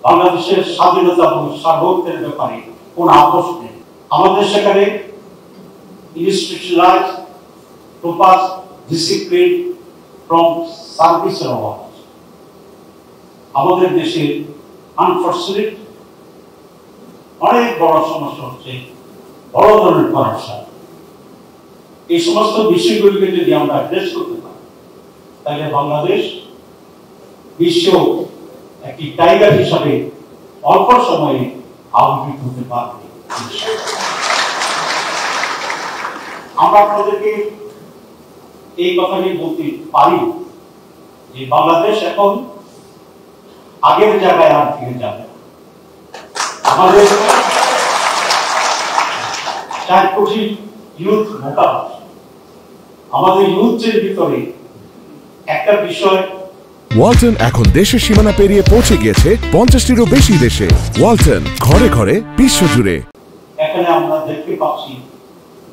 বাংলাদেশের স্বাধীনতা এবং সার্বভৌমত্বের ব্যাপারে কোনো আপোষ নেই। আমাদের সেখানে ইনস্টিটিউশনালাইজ প্রপার ডিসিপ্লিন ফ্রম সার্ভিসের অভাব। আমাদের দেশে আনফর্চুনেট অনেক বড় সমস্যা হচ্ছে বড় ধরনের করাপশন। এই সমস্ত বিষয়গুলিকে যদি আমরা অ্যাড্রেস করতে পারি তাহলে বাংলাদেশ বিশ্ব একটি টাইগার হিসাবে অল্প সময়ে আবির্ভূত হতে পারবে। আমরা আপনাদেরকে এই কথাটি বলতে পারি যে বাংলাদেশ এখন আগের জায়গায় আর ফিরে যাবে। আমাদের 4 কোটি ইউথ ভোটার, আমাদের ইউথের ভিতরে একটা বিষয়, ওয়ালটন এখন দেশের সীমানা পেরিয়ে পৌঁছে গিয়েছে 50টিরও বেশি দেশে। ওয়ালটন, ঘরে ঘরে বিশ্বজুড়ে। এখানে আমরা দেখতে পাচ্ছি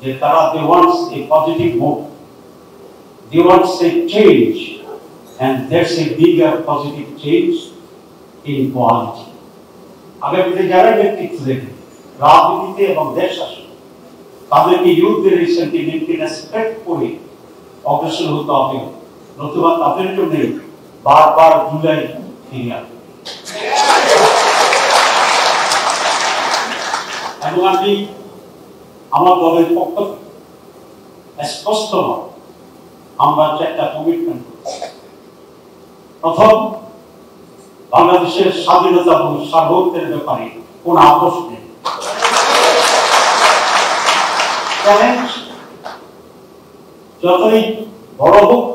যে তারা they want a positive move, they want a change, and there's a bigger positive change in quality. আগামীতে যারা নেতৃত্ব দেবে রাজনীতিতে এবং দেশ শাসন, তাদেরকে ইউথদের এই সেন্টিমেন্টকে রেসপেক্ট করে অগ্রসর হতে হবে, নতুবা তাদের জন্য বারবার জুলাই ফিরে আসবে। এবং আমি আমার দলের পক্ষ স্পষ্ট আমরা 4টা কমিটমেন্ট। প্রথম, বাংলাদেশের স্বাধীনতা এবং সার্বভৌমত্বের ব্যাপারে কোন আপোষ নেই। চ্যালেঞ্জ যতই বড় হোক,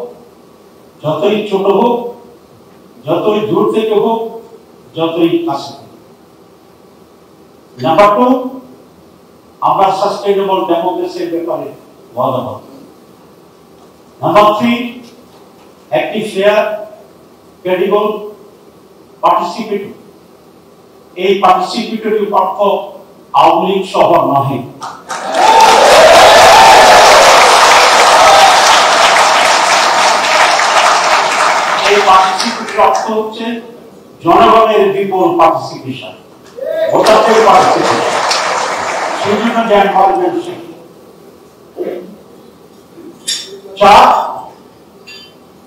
যতই ছোট হোক, যতই দূর থেকে হোক, যতই কাছে হোক। নাম্বার 2, আমরা সাস্টেইনেবল ডেমোক্রেসির ব্যাপারে ওয়াদাবদ্ধ। নাম্বার 3, একটি ফেয়ার, ক্রেডিবল, পার্টিসিপেটরি। এই পার্টিসিপেটরি অর্থ আওয়ামী লীগ সহ নহে। এই পার্টিসিপেটরি অর্থ হচ্ছে জনগণের বিপুল পার্টিসিপেশন, ভোটারদের পার্টিসিপেশন, সেজন্য যে এনভায়রনমেন্ট। 4,